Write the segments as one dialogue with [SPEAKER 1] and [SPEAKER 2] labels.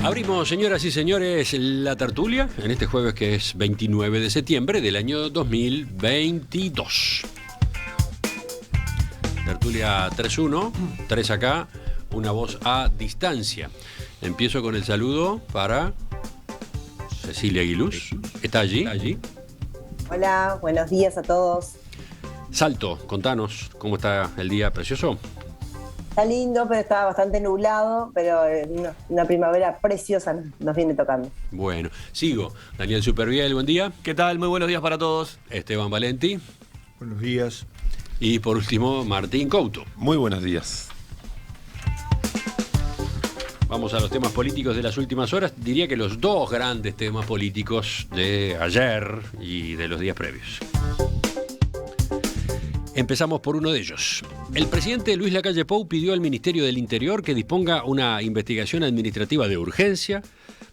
[SPEAKER 1] Abrimos, señoras y señores, la tertulia en este jueves que es 29 de septiembre del año 2022. Tertulia 3-1, 3 acá, una voz a distancia. Empiezo con el saludo para Cecilia Aguiluz. ¿Está allí?
[SPEAKER 2] Hola, buenos días a todos.
[SPEAKER 1] Salto, contanos, ¿cómo está el día? ¿Precioso?
[SPEAKER 2] Está lindo, pero está bastante nublado, pero una primavera preciosa nos viene tocando.
[SPEAKER 1] Bueno, sigo. Daniel Superviel, buen día.
[SPEAKER 3] ¿Qué tal? Muy buenos días para todos.
[SPEAKER 1] Esteban Valenti.
[SPEAKER 4] Buenos días.
[SPEAKER 1] Y por último, Martín Couto.
[SPEAKER 5] Muy buenos días.
[SPEAKER 1] Vamos a los temas políticos de las últimas horas. Diría que los dos grandes temas políticos de ayer y de los días previos. Empezamos por uno de ellos. El presidente Luis Lacalle Pou pidió al Ministerio del Interior que disponga una investigación administrativa de urgencia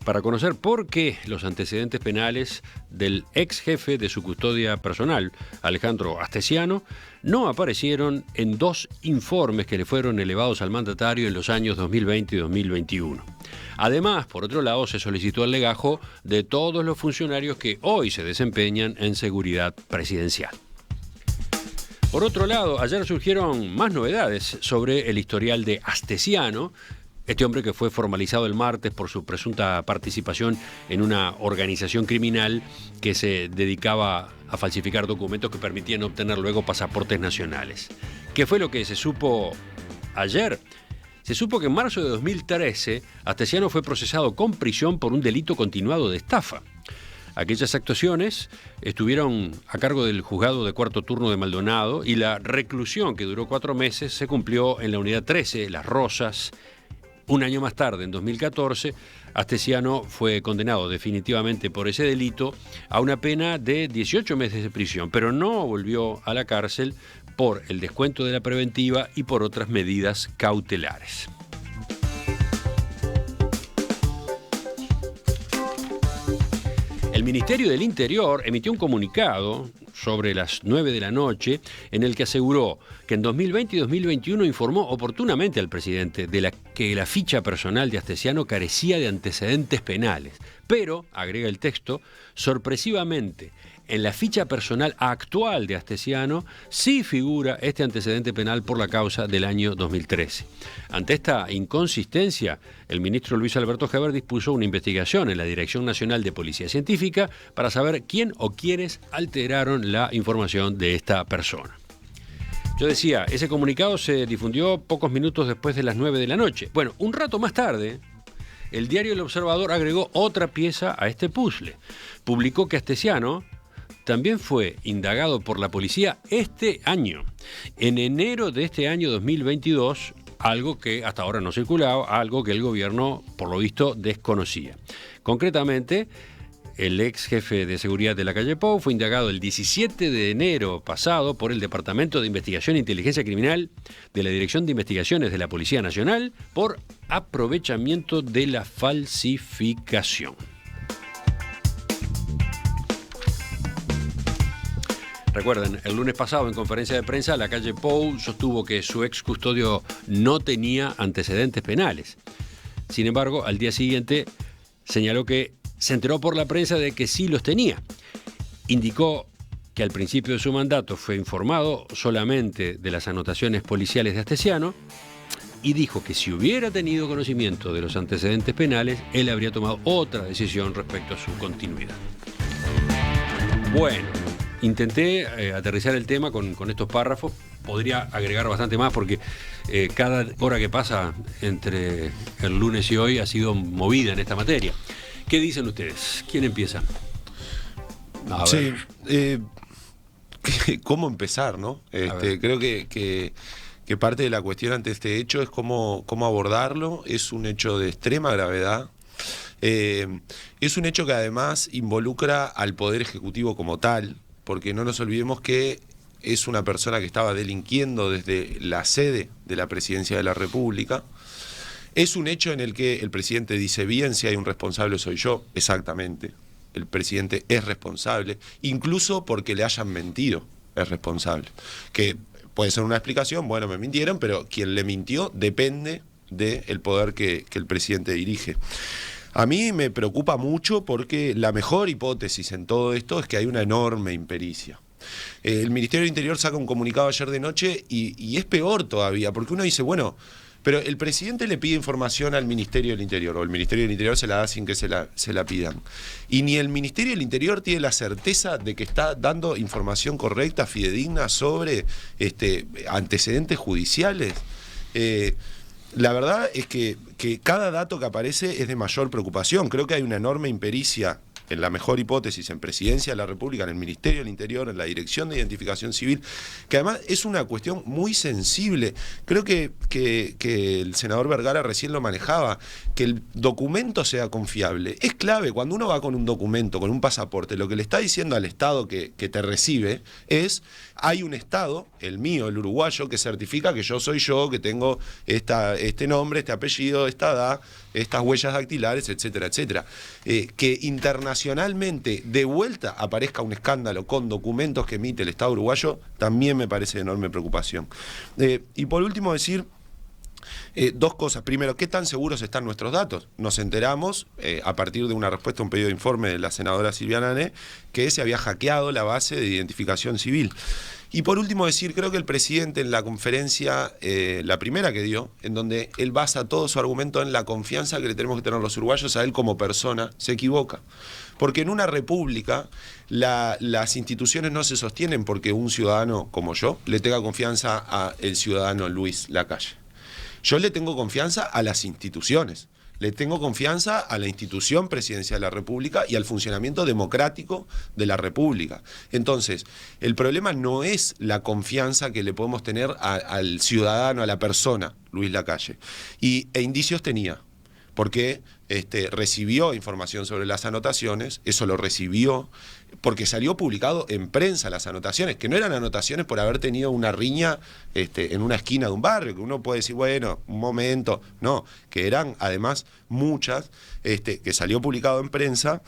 [SPEAKER 1] para conocer por qué los antecedentes penales del ex jefe de su custodia personal, Alejandro Astesiano, no aparecieron en dos informes que le fueron elevados al mandatario en los años 2020 y 2021. Además, por otro lado, se solicitó el legajo de todos los funcionarios que hoy se desempeñan en seguridad presidencial. Por otro lado, ayer surgieron más novedades sobre el historial de Astesiano, este hombre que fue formalizado el martes por su presunta participación en una organización criminal que se dedicaba a falsificar documentos que permitían obtener luego pasaportes nacionales. ¿Qué fue lo que se supo ayer? Se supo que en marzo de 2013 Astesiano fue procesado con prisión por un delito continuado de estafa. Aquellas actuaciones estuvieron a cargo del juzgado de cuarto turno de Maldonado y la reclusión, que duró 4 meses, se cumplió en la unidad 13, Las Rosas. Un año más tarde, en 2014, Astesiano fue condenado definitivamente por ese delito a una pena de 18 meses de prisión, pero no volvió a la cárcel por el descuento de la preventiva y por otras medidas cautelares. El Ministerio del Interior emitió un comunicado sobre las 9 de la noche en el que aseguró que en 2020 y 2021 informó oportunamente al presidente de que la ficha personal de Astesiano carecía de antecedentes penales. Pero, agrega el texto, sorpresivamente, en la ficha personal actual de Astesiano sí figura este antecedente penal por la causa del año 2013. Ante esta inconsistencia, el ministro Luis Alberto Heber dispuso una investigación en la Dirección Nacional de Policía Científica para saber quién o quiénes alteraron la información de esta persona. Yo decía, ese comunicado se difundió pocos minutos después de las 9 de la noche. Bueno, un rato más tarde, el diario El Observador agregó otra pieza a este puzzle. Publicó que Astesiano también fue indagado por la policía este año, en enero de este año 2022, algo que hasta ahora no circulaba, algo que el gobierno, por lo visto, desconocía. Concretamente, el ex jefe de seguridad de Lacalle Pou fue indagado el 17 de enero pasado por el Departamento de Investigación e Inteligencia Criminal de la Dirección de Investigaciones de la Policía Nacional por aprovechamiento de la falsificación. Recuerden, el lunes pasado en conferencia de prensa, Lacalle Pou sostuvo que su ex custodio no tenía antecedentes penales. Sin embargo, al día siguiente señaló que se enteró por la prensa de que sí los tenía. Indicó que al principio de su mandato fue informado solamente de las anotaciones policiales de Astesiano y dijo que si hubiera tenido conocimiento de los antecedentes penales, él habría tomado otra decisión respecto a su continuidad. Bueno, intenté aterrizar el tema con estos párrafos. Podría agregar bastante más porque cada hora que pasa entre el lunes y hoy ha sido movida en esta materia. ¿Qué dicen ustedes? ¿Quién empieza?
[SPEAKER 5] Sí, ¿cómo empezar, no? Creo que parte de la cuestión ante este hecho es cómo abordarlo. Es un hecho de extrema gravedad. Es un hecho que además involucra al Poder Ejecutivo como tal, porque no nos olvidemos que es una persona que estaba delinquiendo desde la sede de la Presidencia de la República. Es un hecho en el que el presidente dice, bien, si hay un responsable soy yo, exactamente. El presidente es responsable, incluso porque le hayan mentido, es responsable. Que puede ser una explicación, bueno, me mintieron, pero quien le mintió depende del poder que el presidente dirige. A mí me preocupa mucho porque la mejor hipótesis en todo esto es que hay una enorme impericia. El Ministerio del Interior saca un comunicado ayer de noche y es peor todavía, porque uno dice, bueno, pero el presidente le pide información al Ministerio del Interior, o el Ministerio del Interior se la da sin que se la pidan. Y ni el Ministerio del Interior tiene la certeza de que está dando información correcta, fidedigna, sobre antecedentes judiciales. La verdad es que cada dato que aparece es de mayor preocupación. Creo que hay una enorme impericia, en la mejor hipótesis, en Presidencia de la República, en el Ministerio del Interior, en la Dirección de Identificación Civil, que además es una cuestión muy sensible. Creo que el senador Vergara recién lo manejaba, que el documento sea confiable. Es clave, cuando uno va con un documento, con un pasaporte, lo que le está diciendo al Estado que te recibe es, hay un Estado, el mío, el uruguayo, que certifica que yo soy yo, que tengo este nombre, este apellido, esta edad, estas huellas dactilares, etcétera, etcétera. Que internacionalmente de vuelta aparezca un escándalo con documentos que emite el Estado uruguayo, también me parece de enorme preocupación. Y por último decir dos cosas. Primero, ¿qué tan seguros están nuestros datos? Nos enteramos, a partir de una respuesta a un pedido de informe de la senadora Silvia Nané, que se había hackeado la base de identificación civil. Y por último decir, creo que el presidente en la conferencia, la primera que dio, en donde él basa todo su argumento en la confianza que le tenemos que tener los uruguayos a él como persona, se equivoca. Porque en una república las instituciones no se sostienen porque un ciudadano como yo le tenga confianza al ciudadano Luis Lacalle. Yo le tengo confianza a las instituciones. Le tengo confianza a la institución presidencial de la República y al funcionamiento democrático de la República. Entonces, el problema no es la confianza que le podemos tener al ciudadano, a la persona, Luis Lacalle. E indicios tenía, porque recibió información sobre las anotaciones, eso lo recibió, porque salió publicado en prensa las anotaciones, que no eran anotaciones por haber tenido una riña en una esquina de un barrio, que uno puede decir, bueno, un momento, no, que eran además muchas, que salió publicado en prensa,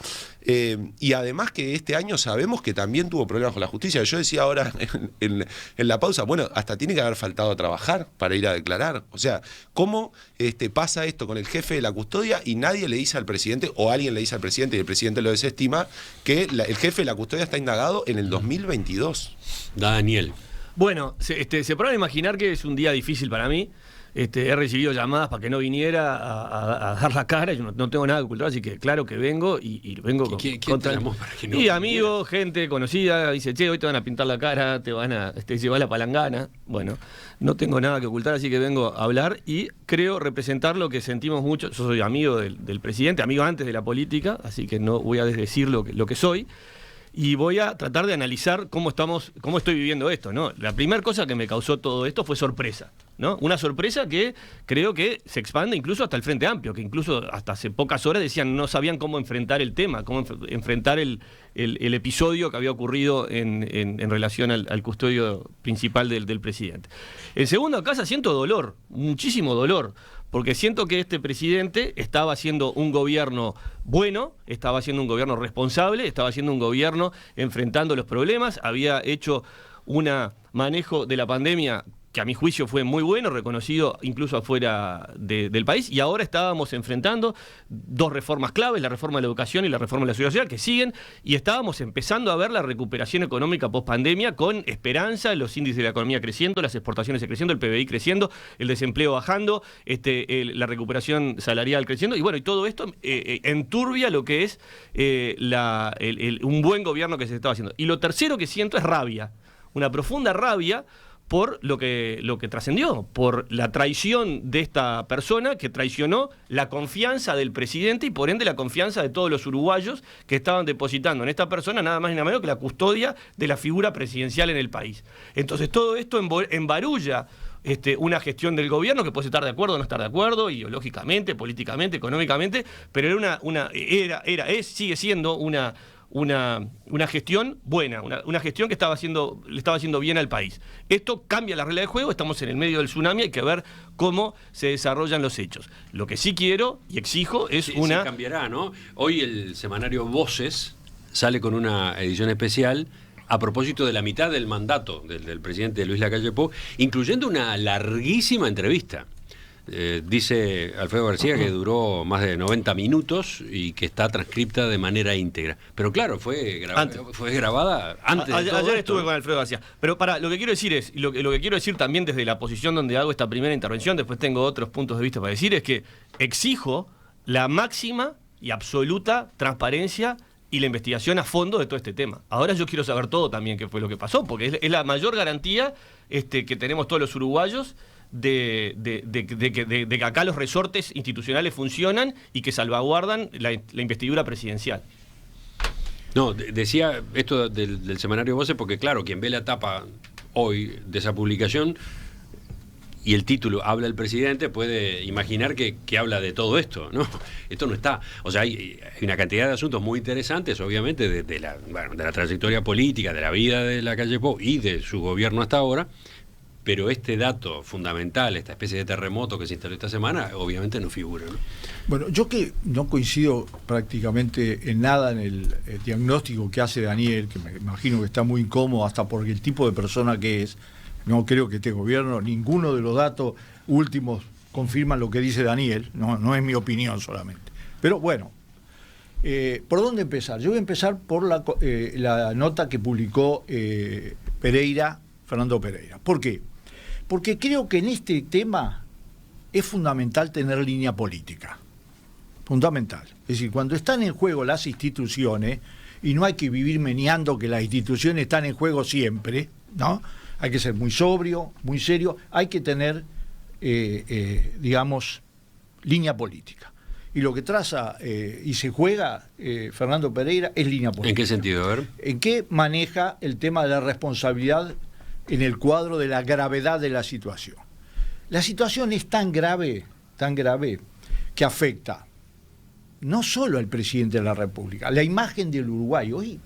[SPEAKER 5] y además que este año sabemos que también tuvo problemas con la justicia. Yo decía ahora en la pausa, bueno, hasta tiene que haber faltado a trabajar para ir a declarar. O sea, ¿cómo pasa esto con el jefe de la custodia y nadie le dice al presidente, o alguien le dice al presidente y el presidente lo desestima, que el jefe de la custodia está indagado en el 2022?
[SPEAKER 1] Daniel.
[SPEAKER 3] Bueno, se podrán imaginar que es un día difícil para mí. He recibido llamadas para que no viniera a dar la cara. Yo no tengo nada que ocultar, así que claro que vengo y vengo
[SPEAKER 1] ¿Quién
[SPEAKER 3] contra...
[SPEAKER 1] te llamó para que no
[SPEAKER 3] y
[SPEAKER 1] viniera?
[SPEAKER 3] amigos, gente conocida, dice, che, hoy te van a pintar la cara, te van a llevar la palangana. Bueno, no tengo nada que ocultar, así que vengo a hablar y creo representar lo que sentimos mucho. Yo soy amigo del presidente, amigo antes de la política, así que no voy a desdecir lo que soy. Y voy a tratar de analizar cómo estoy viviendo esto, ¿no? La primera cosa que me causó todo esto fue sorpresa, ¿no? Una sorpresa que creo que se expande incluso hasta el Frente Amplio, que incluso hasta hace pocas horas decían no sabían cómo enfrentar el tema, cómo enfrentar el episodio que había ocurrido en relación al custodio principal del presidente. En segunda casa siento dolor, muchísimo dolor, porque siento que este presidente estaba haciendo un gobierno bueno, estaba haciendo un gobierno responsable, estaba haciendo un gobierno enfrentando los problemas, había hecho un manejo de la pandemia que a mi juicio fue muy bueno, reconocido incluso afuera del país, y ahora estábamos enfrentando dos reformas claves, la reforma de la educación y la reforma de la seguridad social, que siguen, y estábamos empezando a ver la recuperación económica post-pandemia con esperanza, los índices de la economía creciendo, las exportaciones creciendo, el PBI creciendo, el desempleo bajando, la recuperación salarial creciendo, y bueno, y todo esto enturbia lo que es un buen gobierno que se estaba haciendo. Y lo tercero que siento es rabia, una profunda rabia, por lo que trascendió, por la traición de esta persona que traicionó la confianza del presidente y por ende la confianza de todos los uruguayos que estaban depositando en esta persona nada más ni nada menos que la custodia de la figura presidencial en el país. Entonces todo esto embarulla una gestión del gobierno que puede estar de acuerdo o no estar de acuerdo, ideológicamente, políticamente, económicamente, pero sigue siendo una gestión buena, una gestión que le estaba haciendo bien al país. Esto cambia la regla de juego, estamos en el medio del tsunami, hay que ver cómo se desarrollan los hechos. Lo que sí quiero y exijo es
[SPEAKER 1] Sí cambiará, ¿no? Hoy el semanario Voces sale con una edición especial a propósito de la mitad del mandato del presidente Luis Lacalle Pou, incluyendo una larguísima entrevista Dice Alfredo García que duró más de 90 minutos y que está transcripta de manera íntegra. Pero claro, fue grabada antes de todo
[SPEAKER 3] Ayer
[SPEAKER 1] esto.
[SPEAKER 3] estuve con Alfredo García. Pero lo que quiero decir es, y lo que quiero decir también desde la posición donde hago esta primera intervención, después tengo otros puntos de vista para decir, es que exijo la máxima y absoluta transparencia y la investigación a fondo de todo este tema. Ahora yo quiero saber todo también qué fue lo que pasó, porque es la mayor garantía que tenemos todos los uruguayos de que acá los resortes institucionales funcionan y que salvaguardan la investidura presidencial.
[SPEAKER 1] No, decía esto del semanario Voces porque, claro, quien ve la tapa hoy de esa publicación y el título habla el presidente puede imaginar que habla de todo esto, ¿no? Esto no está. O sea, hay una cantidad de asuntos muy interesantes, obviamente, de la trayectoria política, de la vida de Lacalle Pou y de su gobierno hasta ahora. Pero este dato fundamental, esta especie de terremoto que se instaló esta semana, obviamente no figura, ¿no?
[SPEAKER 4] Bueno, yo que no coincido prácticamente en nada en el diagnóstico que hace Daniel, que me imagino que está muy incómodo hasta porque el tipo de persona que es, no creo que este gobierno, ninguno de los datos últimos confirman lo que dice Daniel, no es mi opinión solamente. Pero bueno, ¿por dónde empezar? Yo voy a empezar por la nota que publicó Fernando Pereira. ¿Por qué? Porque creo que en este tema es fundamental tener línea política. Fundamental. Es decir, cuando están en juego las instituciones, y no hay que vivir meneando que las instituciones están en juego siempre, ¿no? Hay que ser muy sobrio, muy serio, hay que tener, digamos, línea política. Y lo que traza y se juega Fernando Pereira es línea política.
[SPEAKER 1] ¿En qué sentido? A ver.
[SPEAKER 4] ¿En qué maneja el tema de la responsabilidad en el cuadro de la gravedad de la situación? La situación es tan grave, que afecta no solo al presidente de la República, la imagen del Uruguay. Hoy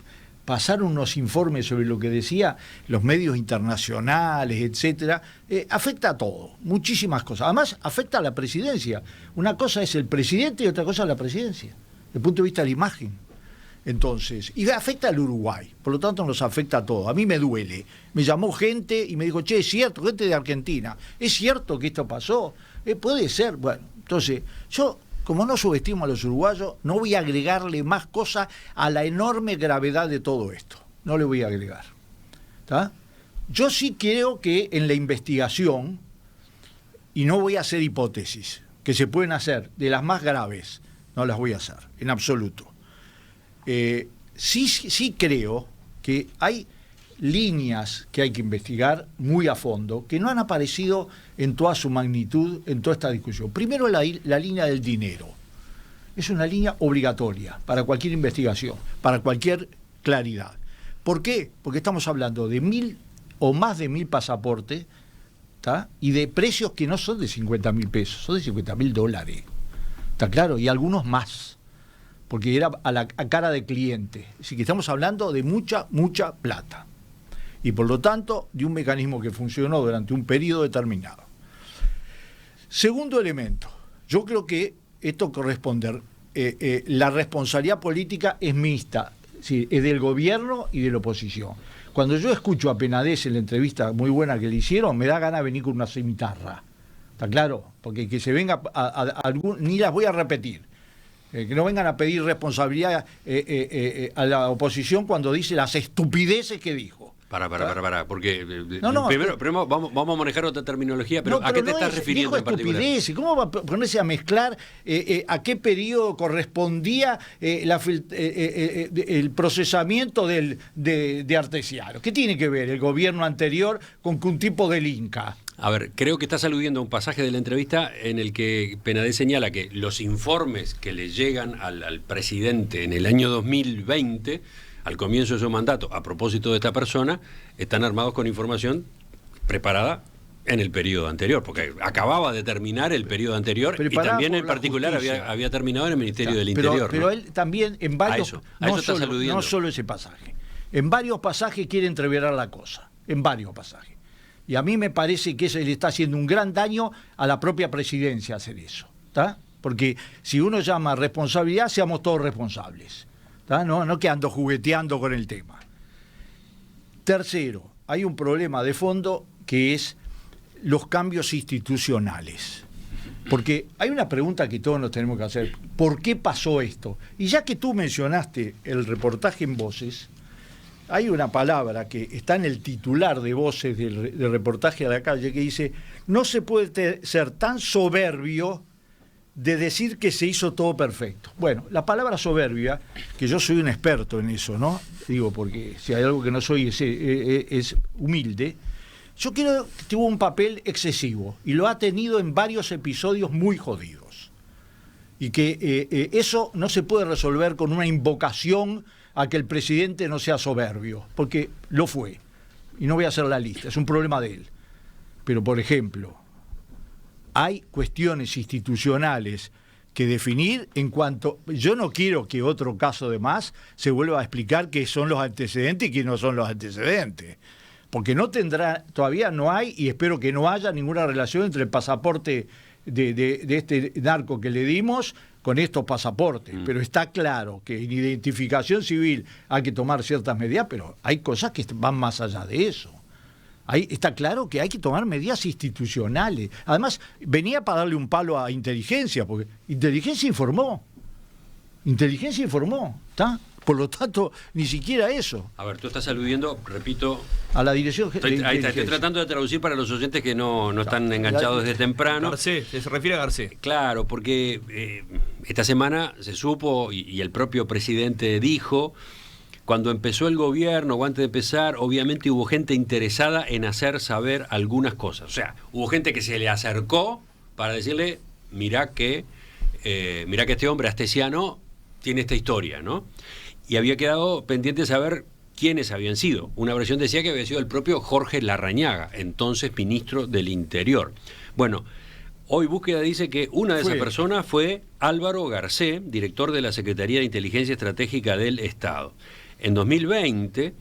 [SPEAKER 4] pasaron unos informes sobre lo que decía los medios internacionales, etcétera. Afecta a todo, muchísimas cosas. Además, afecta a la presidencia. Una cosa es el presidente y otra cosa es la presidencia, desde el punto de vista de la imagen. Entonces, y afecta al Uruguay, por lo tanto nos afecta a todos. A mí me duele. Me llamó gente y me dijo, che, es cierto, gente de Argentina, ¿es cierto que esto pasó? Puede ser. Bueno, entonces, yo, como no subestimo a los uruguayos, no voy a agregarle más cosas a la enorme gravedad de todo esto. No le voy a agregar. ¿Tá? Yo sí creo que en la investigación, y no voy a hacer hipótesis, que se pueden hacer de las más graves, no las voy a hacer, en absoluto. Sí creo que hay líneas que hay que investigar muy a fondo, que no han aparecido en toda su magnitud en toda esta discusión. Primero, la línea del dinero. Es una línea obligatoria para cualquier investigación, para cualquier claridad. ¿Por qué? Porque estamos hablando de 1.000 o más de 1.000 pasaportes, ¿tá? Y de precios que no son de 50.000 pesos, son de $50.000. ¿Está claro? Y algunos más, porque era a cara de cliente. Así que estamos hablando de mucha plata. Y por lo tanto, de un mecanismo que funcionó durante un periodo determinado. Segundo elemento, yo creo que esto corresponde, la responsabilidad política es mixta, ¿sí? Es del gobierno y de la oposición. Cuando yo escucho a Penades en la entrevista muy buena que le hicieron, me da ganas de venir con una cimitarra. ¿Está claro? Porque que se venga ni las voy a repetir. Que no vengan a pedir responsabilidad a la oposición cuando dice las estupideces que dijo.
[SPEAKER 1] Para, porque primero vamos a manejar otra terminología, pero ¿a qué te estás refiriendo en particular?
[SPEAKER 4] ¿Cómo va a ponerse a mezclar a qué periodo correspondía el procesamiento de Artesiano? ¿Qué tiene que ver el gobierno anterior con que un tipo delinca?
[SPEAKER 1] A ver, creo que estás aludiendo a un pasaje de la entrevista en el que Penades señala que los informes que le llegan al presidente en el año 2020, al comienzo de su mandato, a propósito de esta persona, están armados con información preparada en el periodo anterior, porque acababa de terminar el periodo anterior y también en particular había terminado en el Ministerio del Interior.
[SPEAKER 4] Pero él también en varios... No solo ese pasaje. En varios pasajes quiere entreverar la cosa, en varios pasajes. Y a mí me parece que eso le está haciendo un gran daño a la propia presidencia hacer eso, ¿tá? Porque si uno llama responsabilidad, seamos todos responsables, ¿tá? No que ando jugueteando con el tema. Tercero, hay un problema de fondo que es los cambios institucionales. Porque hay una pregunta que todos nos tenemos que hacer. ¿Por qué pasó esto? Y ya que tú mencionaste el reportaje en Voces, hay una palabra que está en el titular de Voces del reportaje a la calle que dice: no se puede ser tan soberbio de decir que se hizo todo perfecto. Bueno, la palabra soberbia, que yo soy un experto en eso, ¿no? Digo, porque si hay algo que no soy es humilde. Yo creo que tuvo un papel excesivo y lo ha tenido en varios episodios muy jodidos. Y que eso no se puede resolver con una invocación a que el presidente no sea soberbio, porque lo fue. Y no voy a hacer la lista, es un problema de él. Pero, por ejemplo, hay cuestiones institucionales que definir en cuanto... Yo no quiero que otro caso de más se vuelva a explicar qué son los antecedentes y qué no son los antecedentes. Porque no tendrá, todavía no hay, y espero que no haya ninguna relación entre el pasaporte de este narco que le dimos con estos pasaportes. Pero está claro que en identificación civil hay que tomar ciertas medidas, pero hay cosas que van más allá de eso. Está claro que hay que tomar medidas institucionales. Además, venía para darle un palo a inteligencia, porque inteligencia informó, ¿está? Por lo tanto, ni siquiera eso.
[SPEAKER 1] A ver, tú estás aludiendo, repito...
[SPEAKER 4] A la dirección...
[SPEAKER 1] Estoy tratando de traducir para los oyentes que no están enganchados desde temprano.
[SPEAKER 3] Garcés, se refiere a Garcés.
[SPEAKER 1] Claro, porque esta semana se supo, y el propio presidente dijo, cuando empezó el gobierno, o antes de empezar, obviamente hubo gente interesada en hacer saber algunas cosas. O sea, hubo gente que se le acercó para decirle, mirá que este hombre astesiano tiene esta historia, ¿no? Y había quedado pendiente de saber quiénes habían sido. Una versión decía que había sido el propio Jorge Larrañaga, entonces ministro del Interior. Bueno, hoy Búsqueda dice que una de esas personas fue Álvaro Garcés, director de la Secretaría de Inteligencia Estratégica del Estado. En 2020,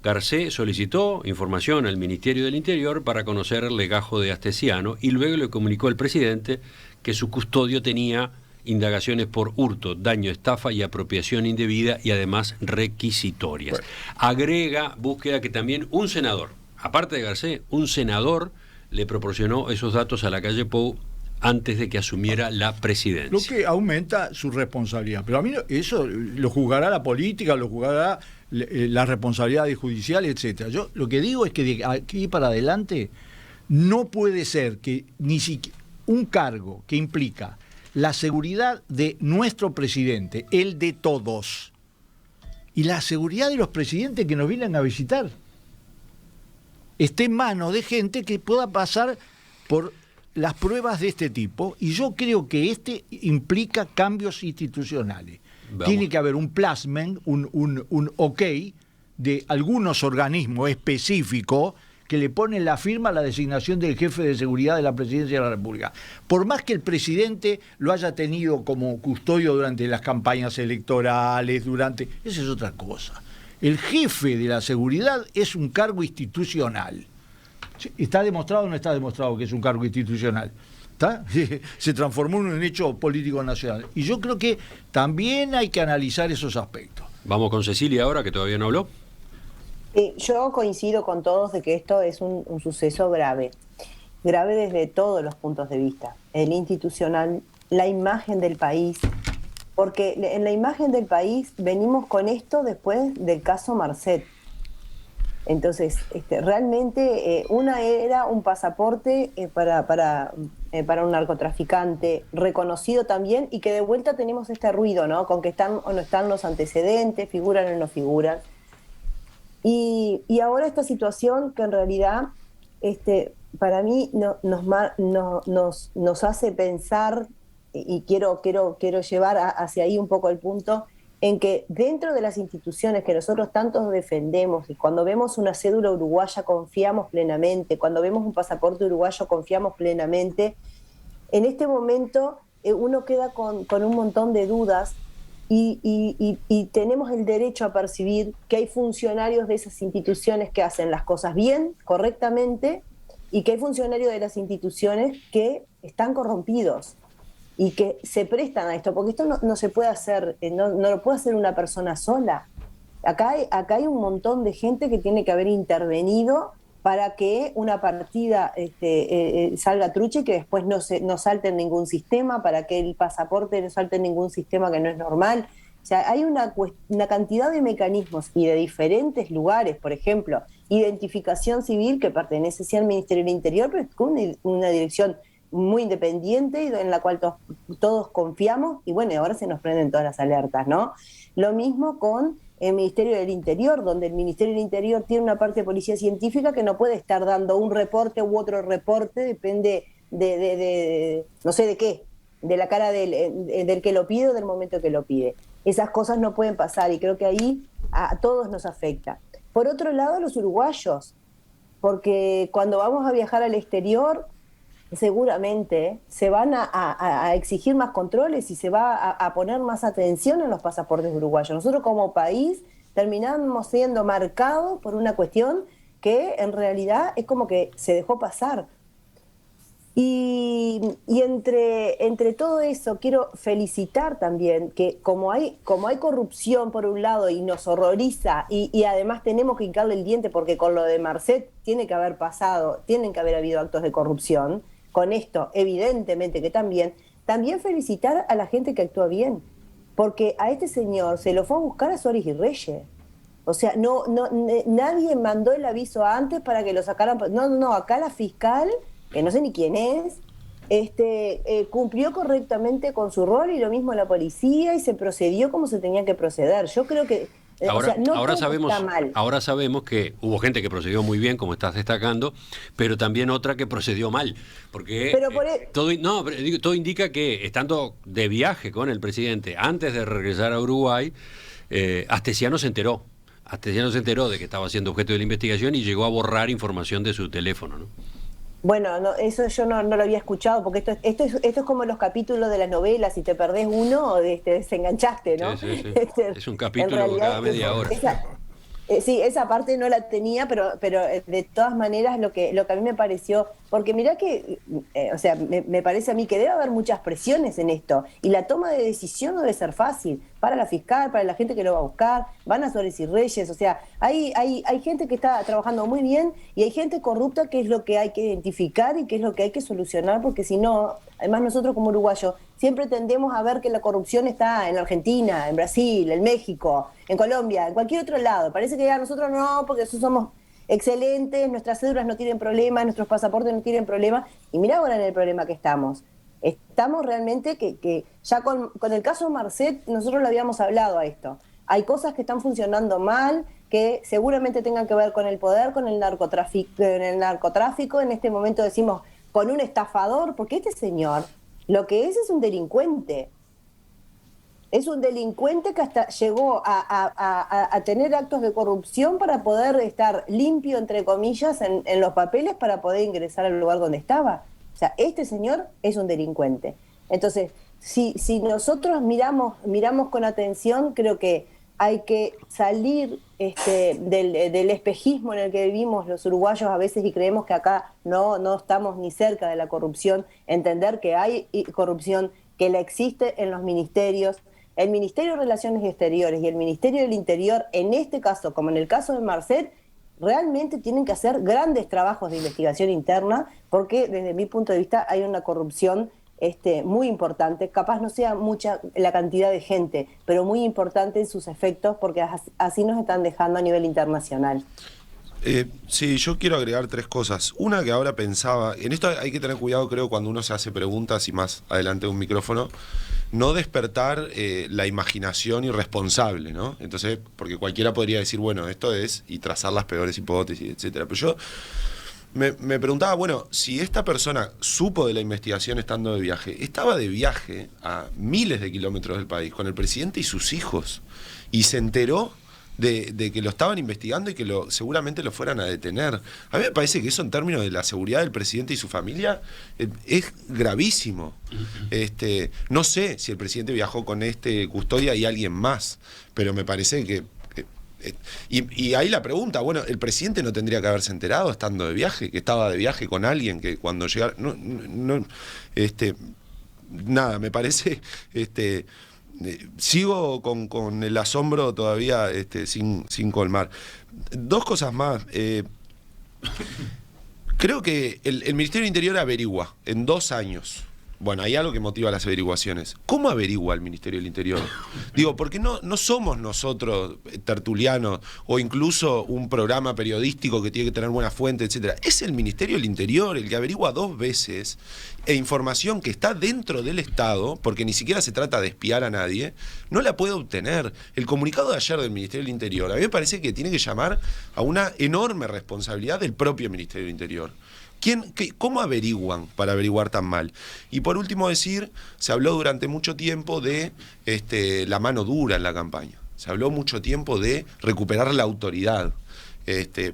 [SPEAKER 1] Garcés solicitó información al Ministerio del Interior para conocer el legajo de Astesiano y luego le comunicó al presidente que su custodio tenía indagaciones por hurto, daño, estafa y apropiación indebida y además requisitorias. Bueno. Agrega Búsqueda que también un senador, aparte de Garcés, un senador le proporcionó esos datos a la calle Pou antes de que asumiera la presidencia.
[SPEAKER 4] Lo que aumenta su responsabilidad. Pero a mí eso lo juzgará la política, lo juzgará las responsabilidades judiciales, etcétera. Yo lo que digo es que de aquí para adelante no puede ser que ni siquiera un cargo que implica la seguridad de nuestro presidente, el de todos, y la seguridad de los presidentes que nos vienen a visitar, esté en manos de gente que pueda pasar por las pruebas de este tipo, y yo creo que implica cambios institucionales. Vamos. Tiene que haber un placement, un ok de algunos organismos específicos que le ponen la firma a la designación del jefe de seguridad de la Presidencia de la República. Por más que el presidente lo haya tenido como custodio durante las campañas electorales, esa es otra cosa. El jefe de la seguridad es un cargo institucional. ¿Está demostrado o no está demostrado que es un cargo institucional? ¿Está? Se transformó en un hecho político nacional. Y yo creo que también hay que analizar esos aspectos.
[SPEAKER 1] Vamos con Cecilia ahora, que todavía no habló.
[SPEAKER 2] Yo coincido con todos de que esto es un suceso grave desde todos los puntos de vista, el institucional, la imagen del país, porque en la imagen del país venimos con esto después del caso Marcet. Entonces, realmente una era un pasaporte para un narcotraficante reconocido también, y que de vuelta tenemos este ruido, ¿no? Con que están o no están los antecedentes, figuran o no figuran. Y ahora esta situación que en realidad para mí nos hace pensar, y quiero llevar hacia ahí un poco el punto, en que dentro de las instituciones que nosotros tanto defendemos, y cuando vemos una cédula uruguaya confiamos plenamente, cuando vemos un pasaporte uruguayo confiamos plenamente, en este momento uno queda con un montón de dudas. Y tenemos el derecho a percibir que hay funcionarios de esas instituciones que hacen las cosas bien, correctamente, y que hay funcionarios de las instituciones que están corrompidos y que se prestan a esto, porque esto no se puede hacer, no lo puede hacer una persona sola. Acá hay un montón de gente que tiene que haber intervenido para que una partida salga trucha y que después no salte en ningún sistema, para que el pasaporte no salte en ningún sistema que no es normal. O sea, hay una cantidad de mecanismos y de diferentes lugares, por ejemplo, identificación civil que pertenece sí al Ministerio del Interior, pero con una dirección muy independiente y en la cual todos confiamos, y bueno, ahora se nos prenden todas las alertas, ¿no? Lo mismo con el Ministerio del Interior, donde el Ministerio del Interior tiene una parte de policía científica que no puede estar dando un reporte u otro reporte, depende de no sé de qué, de la cara del que lo pide o del momento que lo pide. Esas cosas no pueden pasar y creo que ahí a todos nos afecta. Por otro lado, los uruguayos, porque cuando vamos a viajar al exterior, seguramente se van a exigir más controles y se va a poner más atención en los pasaportes uruguayos. Nosotros como país terminamos siendo marcados por una cuestión que en realidad es como que se dejó pasar. Y entre todo eso quiero felicitar también que como hay corrupción por un lado y nos horroriza y además tenemos que hincarle el diente porque con lo de Marcet tiene que haber pasado, tienen que haber habido actos de corrupción, con esto evidentemente que también felicitar a la gente que actúa bien, porque a este señor se lo fue a buscar a Suárez y Reyes. O sea, nadie mandó el aviso antes para que lo sacaran. No, acá la fiscal, que no sé ni quién es, cumplió correctamente con su rol y lo mismo la policía y se procedió como se tenía que proceder. Yo creo que
[SPEAKER 1] ahora sabemos que hubo gente que procedió muy bien, como estás destacando, pero también otra que procedió mal, porque todo indica que estando de viaje con el presidente antes de regresar a Uruguay, Astesiano se enteró de que estaba siendo objeto de la investigación y llegó a borrar información de su teléfono, ¿no?
[SPEAKER 2] Bueno, eso yo no lo había escuchado, porque esto es como los capítulos de las novelas, si te perdés uno, desenganchaste, ¿no?
[SPEAKER 1] Sí. Es un capítulo cada media hora.
[SPEAKER 2] Sí, esa parte no la tenía, pero de todas maneras lo que a mí me pareció, porque mirá que, me parece a mí que debe haber muchas presiones en esto, y la toma de decisión no debe ser fácil, para la fiscal, para la gente que lo va a buscar, van a Suárez y Reyes, o sea, hay gente que está trabajando muy bien, y hay gente corrupta que es lo que hay que identificar y que es lo que hay que solucionar, porque si no, además nosotros como uruguayos, siempre tendemos a ver que la corrupción está en Argentina, en Brasil, en México, en Colombia, en cualquier otro lado. Parece que a nosotros no, porque nosotros somos excelentes, nuestras cédulas no tienen problemas, nuestros pasaportes no tienen problemas. Y mirá ahora en el problema que estamos. Estamos realmente que ya con el caso Marcet, nosotros lo habíamos hablado a esto. Hay cosas que están funcionando mal, que seguramente tengan que ver con el poder, con el narcotráfico. En este momento decimos con un estafador, porque este señor lo que es un delincuente. Es un delincuente que hasta llegó a tener actos de corrupción para poder estar limpio, entre comillas, en los papeles para poder ingresar al lugar donde estaba. O sea, este señor es un delincuente. Entonces, si nosotros miramos con atención, creo que hay que salir del espejismo en el que vivimos los uruguayos a veces y creemos que acá no estamos ni cerca de la corrupción, entender que hay corrupción, que la existe en los ministerios. El Ministerio de Relaciones Exteriores y el Ministerio del Interior, en este caso, como en el caso de Marcet, realmente tienen que hacer grandes trabajos de investigación interna, porque desde mi punto de vista hay una corrupción muy importante, capaz no sea mucha la cantidad de gente, pero muy importante en sus efectos, porque así nos están dejando a nivel internacional.
[SPEAKER 5] Sí, yo quiero agregar 3 cosas. Una que ahora pensaba, en esto hay que tener cuidado, creo, cuando uno se hace preguntas y más adelante de un micrófono, no despertar la imaginación irresponsable, ¿no? Entonces, porque cualquiera podría decir, bueno, esto es, y trazar las peores hipótesis, etcétera. Pero yo me preguntaba, bueno, si esta persona supo de la investigación estando de viaje, estaba de viaje a miles de kilómetros del país con el presidente y sus hijos, y se enteró de que lo estaban investigando y que seguramente lo fueran a detener. A mí me parece que eso, en términos de la seguridad del presidente y su familia, es gravísimo. No sé si el presidente viajó con custodia y alguien más, pero me parece que y ahí la pregunta, bueno, el presidente no tendría que haberse enterado estando de viaje, que estaba de viaje con alguien, que cuando llegara nada, me parece sigo con el asombro todavía sin colmar. 2 cosas más. Creo que el Ministerio del Interior averigua en 2 años. Bueno, hay algo que motiva las averiguaciones. ¿Cómo averigua el Ministerio del Interior? Digo, porque no somos nosotros tertulianos o incluso un programa periodístico que tiene que tener buena fuente, etcétera. Es el Ministerio del Interior el que averigua 2 veces información que está dentro del Estado, porque ni siquiera se trata de espiar a nadie, no la puede obtener. El comunicado de ayer del Ministerio del Interior, a mí me parece que tiene que llamar a una enorme responsabilidad del propio Ministerio del Interior. ¿Cómo averiguan para averiguar tan mal? Y por último decir, se habló durante mucho tiempo de la mano dura en la campaña. Se habló mucho tiempo de recuperar la autoridad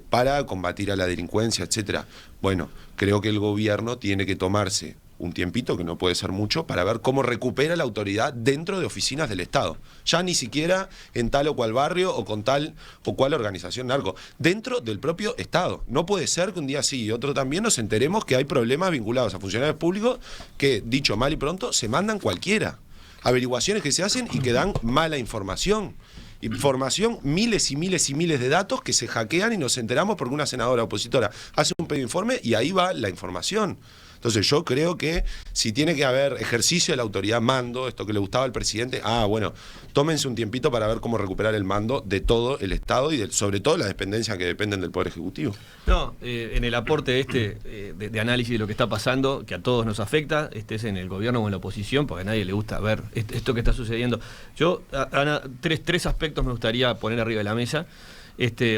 [SPEAKER 5] para combatir a la delincuencia, etcétera. Bueno, creo que el gobierno tiene que tomarse un tiempito, que no puede ser mucho, para ver cómo recupera la autoridad dentro de oficinas del Estado. Ya ni siquiera en tal o cual barrio o con tal o cual organización narco. Dentro del propio Estado. No puede ser que un día sí y otro también nos enteremos que hay problemas vinculados a funcionarios públicos que, dicho mal y pronto, se mandan cualquiera. Averiguaciones que se hacen y que dan mala información. Información, miles y miles y miles de datos que se hackean y nos enteramos porque una senadora opositora hace un pedido de informe y ahí va la información. Entonces yo creo que si tiene que haber ejercicio de la autoridad, mando, esto que le gustaba al presidente, bueno, tómense un tiempito para ver cómo recuperar el mando de todo el Estado y sobre todo las dependencias que dependen del Poder Ejecutivo.
[SPEAKER 3] No, en el aporte de análisis de lo que está pasando, que a todos nos afecta, estés en el gobierno o en la oposición, porque a nadie le gusta ver esto que está sucediendo. Yo, Ana, tres aspectos me gustaría poner arriba de la mesa.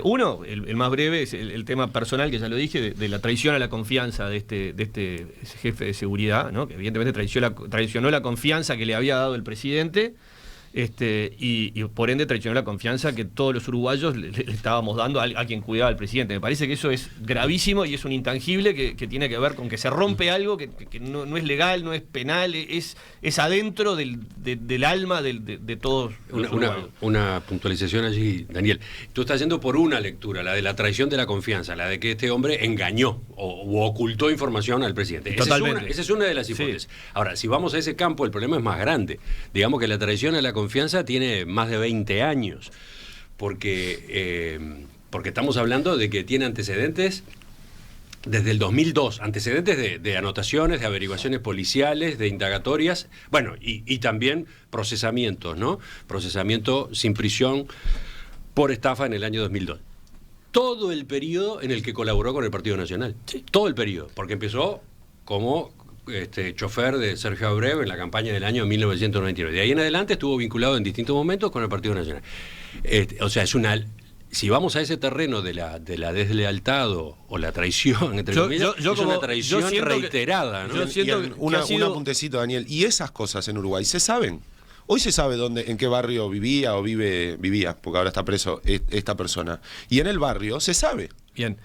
[SPEAKER 3] Uno, el más breve, es el tema personal, que ya lo dije, de la traición a la confianza de este jefe de seguridad, ¿no? Que evidentemente traicionó la confianza que le había dado el presidente, y por ende traicionó la confianza que todos los uruguayos le estábamos dando a quien cuidaba al presidente. Me parece que eso es gravísimo y es un intangible que tiene que ver con que se rompe algo que no es legal, no es penal, es adentro del alma de todos los uruguayos.
[SPEAKER 1] Una puntualización allí, Daniel. Tú estás yendo por una lectura, la de la traición de la confianza, la de que este hombre engañó o ocultó información al presidente.
[SPEAKER 3] Totalmente.
[SPEAKER 1] Esa es una de las hipótesis. Sí. Ahora, si vamos a ese campo, el problema es más grande. Digamos que la traición a la confianza tiene más de 20 años, porque estamos hablando de que tiene antecedentes desde el 2002, antecedentes de anotaciones, de averiguaciones policiales, de indagatorias, bueno, y también procesamientos, ¿no? Procesamiento sin prisión por estafa en el año 2002. Todo el periodo en el que colaboró con el Partido Nacional. Sí. Todo el periodo, porque empezó como chofer de Sergio Abreu en la campaña del año 1999. De ahí en adelante estuvo vinculado en distintos momentos con el Partido Nacional. O sea, si vamos a ese terreno de la deslealtad o la traición, entre comillas, es una traición reiterada, ¿no?
[SPEAKER 5] Yo siento un apuntecito, Daniel. ¿Y esas cosas en Uruguay se saben? Hoy se sabe en qué barrio vivía vivía, porque ahora está preso esta persona. Y en el barrio se sabe.
[SPEAKER 3] Bien.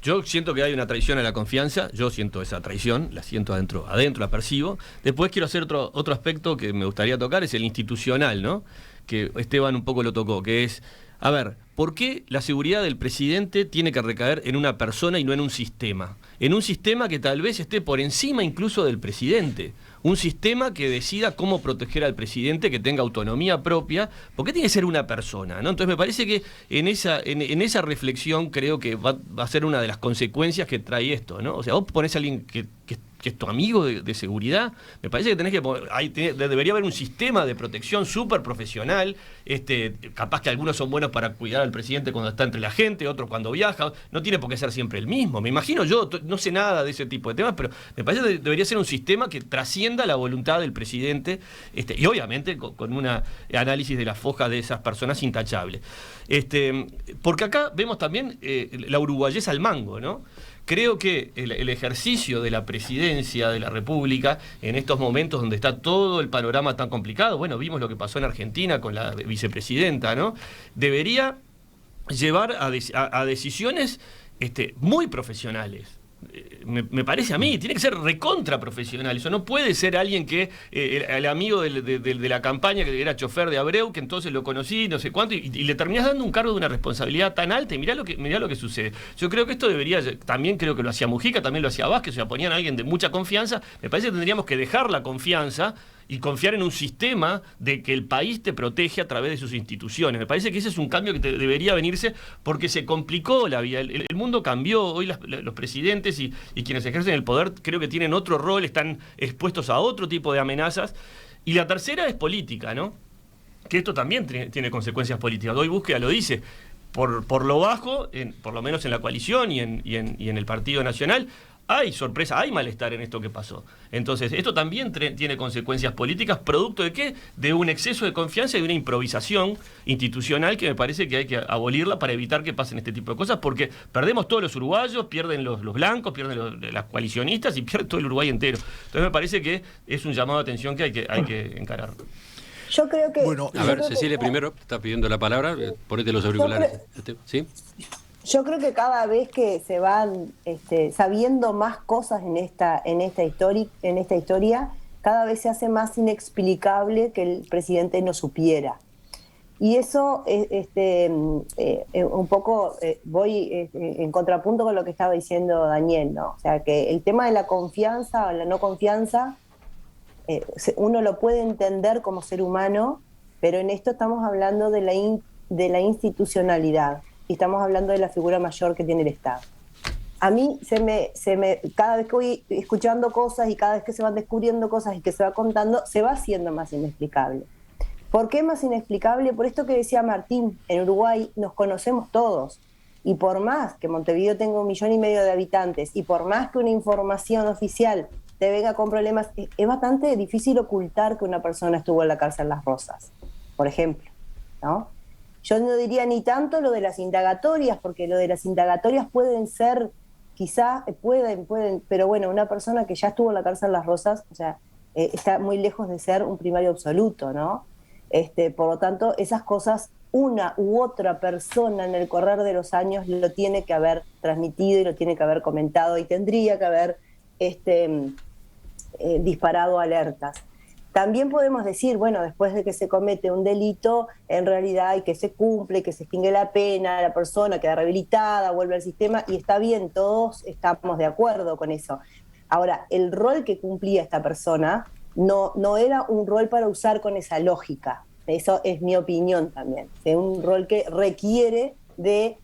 [SPEAKER 3] Yo siento que hay una traición a la confianza, yo siento esa traición, la siento adentro, la percibo. Después quiero hacer otro aspecto que me gustaría tocar, es el institucional, ¿no? Que Esteban un poco lo tocó, que es, a ver, ¿por qué la seguridad del presidente tiene que recaer en una persona y no en un sistema? En un sistema que tal vez esté por encima incluso del presidente. Un sistema que decida cómo proteger al presidente, que tenga autonomía propia. ¿Por qué tiene que ser una persona, ¿no? Entonces me parece que en esa reflexión creo que va a ser una de las consecuencias que trae esto, ¿no? O sea, vos ponés a alguien que es tu amigo de seguridad, me parece que tenés que debería haber un sistema de protección súper profesional, capaz que algunos son buenos para cuidar al presidente cuando está entre la gente, otros cuando viaja, no tiene por qué ser siempre el mismo, me imagino yo, no sé nada de ese tipo de temas, pero me parece que debería ser un sistema que trascienda la voluntad del presidente, y obviamente con un análisis de las fojas de esas personas intachables. Porque acá vemos también la uruguayesa al mango, ¿no? Creo que el ejercicio de la presidencia de la República en estos momentos donde está todo el panorama tan complicado, bueno, vimos lo que pasó en Argentina con la vicepresidenta, ¿no? Debería llevar a decisiones muy profesionales. Me parece a mí, tiene que ser recontra profesional. Eso no puede ser alguien que el amigo de la campaña, que era chofer de Abreu, que entonces lo conocí, no sé cuánto, y le terminás dando un cargo de una responsabilidad tan alta, y mirá lo que sucede. Yo creo que esto debería, también creo que lo hacía Mujica, también lo hacía Vázquez, o sea, ponían a alguien de mucha confianza. Me parece que tendríamos que dejar la confianza y confiar en un sistema de que el país te protege a través de sus instituciones. Me parece que ese es un cambio que debería venirse porque se complicó la vida. El mundo cambió. Hoy los presidentes y quienes ejercen el poder creo que tienen otro rol, están expuestos a otro tipo de amenazas. Y la tercera es política, ¿no? Que esto también tiene consecuencias políticas. Hoy Búsqueda lo dice. Por lo bajo, por lo menos en la coalición y en el Partido Nacional, hay sorpresa, hay malestar en esto que pasó. Entonces, esto también tiene consecuencias políticas, producto de ¿qué? De un exceso de confianza y de una improvisación institucional que me parece que hay que abolirla para evitar que pasen este tipo de cosas, porque perdemos todos los uruguayos, pierden los blancos, pierden las coalicionistas y pierde todo el Uruguay entero. Entonces me parece que es un llamado de atención que hay que encarar.
[SPEAKER 2] Yo creo que...
[SPEAKER 4] Bueno,
[SPEAKER 1] A ver, Cecilia, primero está pidiendo la palabra, ponete los auriculares. ¿Sí?
[SPEAKER 2] Yo creo que cada vez que se van sabiendo más cosas en esta historia, cada vez se hace más inexplicable que el presidente no supiera. Y eso, un poco voy en contrapunto con lo que estaba diciendo Daniel, ¿no? O sea, que el tema de la confianza o la no confianza, uno lo puede entender como ser humano, pero en esto estamos hablando de la institucionalidad. Y estamos hablando de la figura mayor que tiene el Estado. A mí cada vez que voy escuchando cosas y cada vez que se van descubriendo cosas y que se va contando, se va haciendo más inexplicable. ¿Por qué más inexplicable? Por esto que decía Martín, en Uruguay nos conocemos todos. Y por más que Montevideo tenga 1,5 millones de habitantes y por más que una información oficial te venga con problemas, es bastante difícil ocultar que una persona estuvo en la cárcel Las Rosas, por ejemplo, ¿no? Yo no diría ni tanto lo de las indagatorias, porque lo de las indagatorias pueden ser, quizás pueden, pero bueno, una persona que ya estuvo en la cárcel Las Rosas, o sea, está muy lejos de ser un primario absoluto, ¿no? Por lo tanto, esas cosas, una u otra persona en el correr de los años lo tiene que haber transmitido y lo tiene que haber comentado y tendría que haber disparado alertas. También podemos decir, bueno, después de que se comete un delito, en realidad y que se cumple, que se extingue la pena, la persona queda rehabilitada, vuelve al sistema y está bien, todos estamos de acuerdo con eso. Ahora, el rol que cumplía esta persona no era un rol para usar con esa lógica. Eso es mi opinión también. Es un rol que requiere de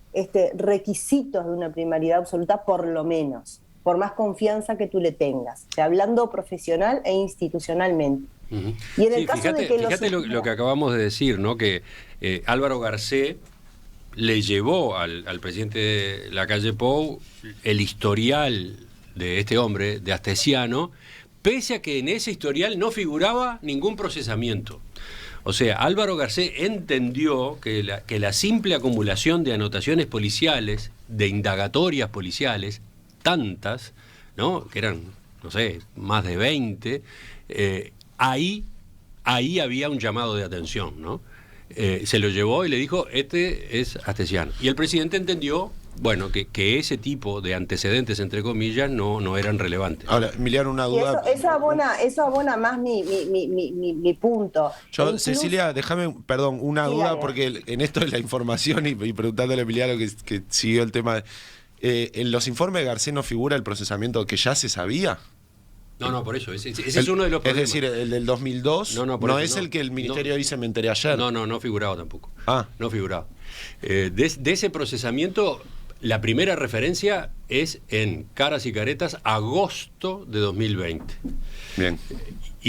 [SPEAKER 2] requisitos de una primariedad absoluta, por lo menos, por más confianza que tú le tengas, o sea, hablando profesional e institucionalmente.
[SPEAKER 1] Uh-huh.
[SPEAKER 2] Y en el caso de que
[SPEAKER 1] fíjate lo que acabamos de decir, ¿no? Que Álvaro Garcés le llevó al presidente Lacalle Pou el historial de este hombre, de Astesiano, pese a que en ese historial no figuraba ningún procesamiento. O sea, Álvaro Garcés entendió que la simple acumulación de anotaciones policiales, de indagatorias policiales, tantas, ¿no? Que eran, no sé, más de 20, ahí había un llamado de atención, ¿no? Se lo llevó y le dijo, este es Astesiano. Y el presidente entendió, bueno, que ese tipo de antecedentes, entre comillas, no eran relevantes.
[SPEAKER 5] Ahora, Emiliano, una duda.
[SPEAKER 2] Eso abona más mi punto.
[SPEAKER 5] Yo, Cecilia, déjame, perdón, una duda, dale. Porque en esto de la información y preguntándole a Emiliano que siguió el tema, ¿en los informes de Garcés no figura el procesamiento que ya se sabía?
[SPEAKER 1] No, por eso, ese es uno de los problemas.
[SPEAKER 5] Es decir, el del 2002 no es el que el Ministerio dice, me enteré ayer.
[SPEAKER 1] No figuraba tampoco.
[SPEAKER 5] Ah.
[SPEAKER 1] No figuraba. De ese procesamiento, la primera referencia es en Caras y Caretas, agosto de 2020.
[SPEAKER 5] Bien.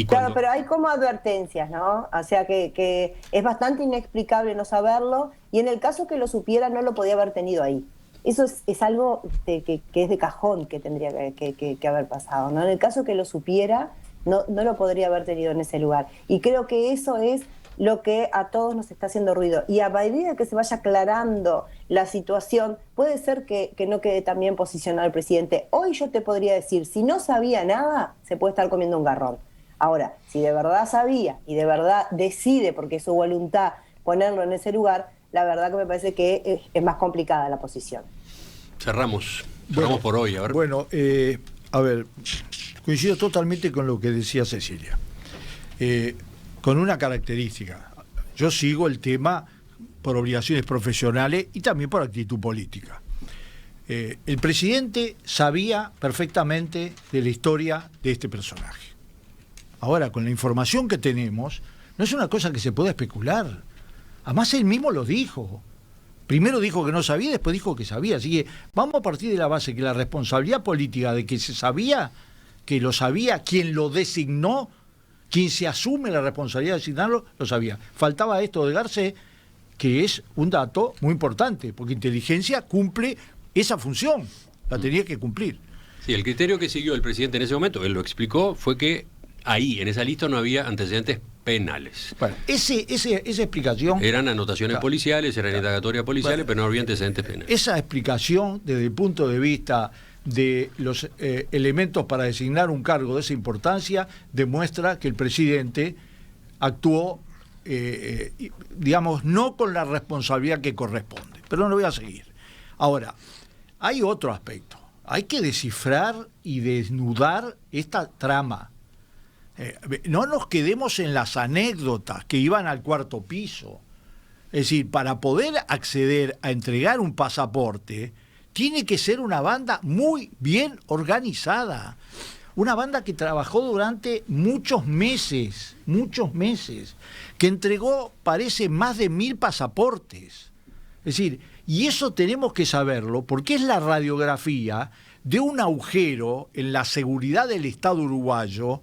[SPEAKER 2] Claro, pero hay como advertencias, ¿no? O sea que es bastante inexplicable no saberlo, y en el caso que lo supiera no lo podía haber tenido ahí. Eso es algo que es de cajón que tendría que haber pasado, ¿no? En el caso que lo supiera, no lo podría haber tenido en ese lugar. Y creo que eso es lo que a todos nos está haciendo ruido. Y a medida que se vaya aclarando la situación, puede ser que no quede tan bien posicionado el presidente. Hoy yo te podría decir, si no sabía nada, se puede estar comiendo un garrón. Ahora, si de verdad sabía y de verdad decide, porque es su voluntad, ponerlo en ese lugar, la verdad que me parece que es más complicada la posición.
[SPEAKER 1] Cerramos por hoy. A ver.
[SPEAKER 4] Bueno, a ver, coincido totalmente con lo que decía Cecilia. Con una característica. Yo sigo el tema por obligaciones profesionales y también por actitud política. El presidente sabía perfectamente de la historia de este personaje. Ahora, con la información que tenemos, no es una cosa que se pueda especular. Además, él mismo lo dijo. Primero dijo que no sabía, después dijo que sabía. Así que vamos a partir de la base que la responsabilidad política de que se sabía, que lo sabía, quien lo designó, quien se asume la responsabilidad de designarlo, lo sabía. Faltaba esto de Garcés, que es un dato muy importante, porque inteligencia cumple esa función, la tenía que cumplir.
[SPEAKER 1] Sí, el criterio que siguió el presidente en ese momento, él lo explicó, fue que ahí, en esa lista, no había antecedentes penales.
[SPEAKER 4] Bueno, esa explicación...
[SPEAKER 1] Eran anotaciones policiales, eran indagatorias policiales, pero no había antecedentes penales.
[SPEAKER 4] Esa explicación, desde el punto de vista de los elementos para designar un cargo de esa importancia, demuestra que el presidente actuó, digamos, no con la responsabilidad que corresponde. Pero no lo voy a seguir. Ahora, hay otro aspecto. Hay que descifrar y desnudar esta trama. No nos quedemos en las anécdotas que iban al cuarto piso. Es decir, para poder acceder a entregar un pasaporte, tiene que ser una banda muy bien organizada. Una banda que trabajó durante muchos meses, que entregó, parece, más de 1000 pasaportes. Es decir, y eso tenemos que saberlo porque es la radiografía de un agujero en la seguridad del Estado uruguayo,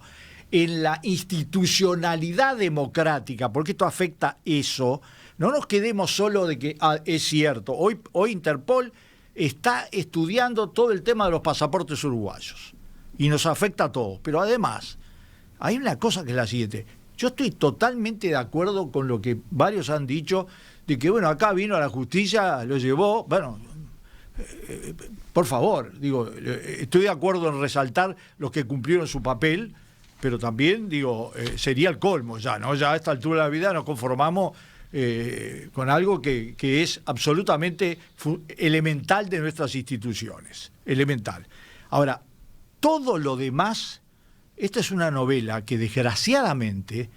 [SPEAKER 4] en la institucionalidad democrática, porque esto afecta eso. No nos quedemos solo de que es cierto, hoy Interpol está estudiando todo el tema de los pasaportes uruguayos y nos afecta a todos, pero además hay una cosa que es la siguiente. Yo estoy totalmente de acuerdo con lo que varios han dicho, de que bueno, acá vino a la justicia, lo llevó, bueno, por favor, digo, estoy de acuerdo en resaltar los que cumplieron su papel, pero también, digo, sería el colmo ya, ¿no? Ya a esta altura de la vida nos conformamos con algo que es absolutamente elemental de nuestras instituciones, elemental. Ahora, todo lo demás, esta es una novela que desgraciadamente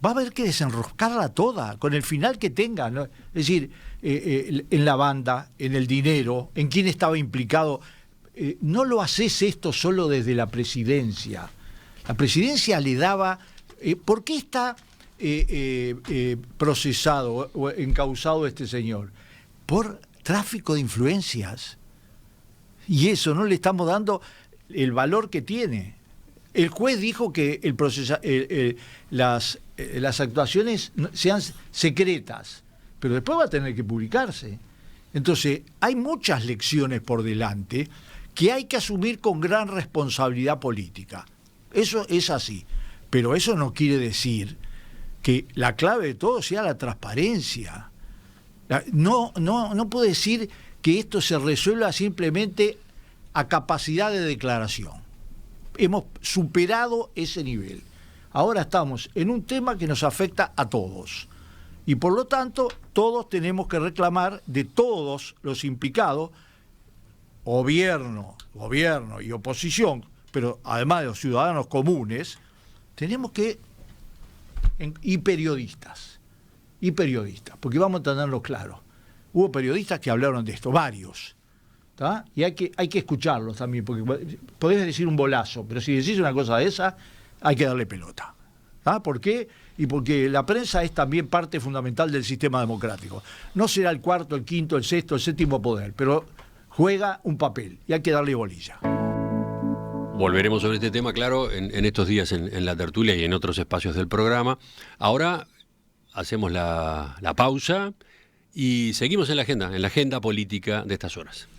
[SPEAKER 4] va a haber que desenroscarla toda, con el final que tenga, ¿no? Es decir, en la banda, en el dinero, en quién estaba implicado. No lo haces esto solo desde la presidencia. La presidencia le daba... ¿Por qué está procesado o encausado este señor? Por tráfico de influencias. Y eso no le estamos dando el valor que tiene. El juez dijo que las actuaciones sean secretas, pero después va a tener que publicarse. Entonces, hay muchas lecciones por delante que hay que asumir con gran responsabilidad política. Eso es así, pero eso no quiere decir que la clave de todo sea la transparencia. No puedo decir que esto se resuelva simplemente a capacidad de declaración. Hemos superado ese nivel. Ahora estamos en un tema que nos afecta a todos. Y por lo tanto, todos tenemos que reclamar de todos los implicados, gobierno y oposición, pero además de los ciudadanos comunes, tenemos que... Y periodistas, porque vamos a tenerlo claro. Hubo periodistas que hablaron de esto, varios. ¿Tá? Y hay que escucharlos también, porque podés decir un bolazo, pero si decís una cosa de esa, hay que darle pelota. ¿Tá? ¿Por qué? Y porque la prensa es también parte fundamental del sistema democrático. No será el cuarto, el quinto, el sexto, el séptimo poder, pero juega un papel y hay que darle bolilla.
[SPEAKER 1] Volveremos sobre este tema, claro, en estos días en la tertulia y en otros espacios del programa. Ahora hacemos la pausa y seguimos en la agenda política de estas horas.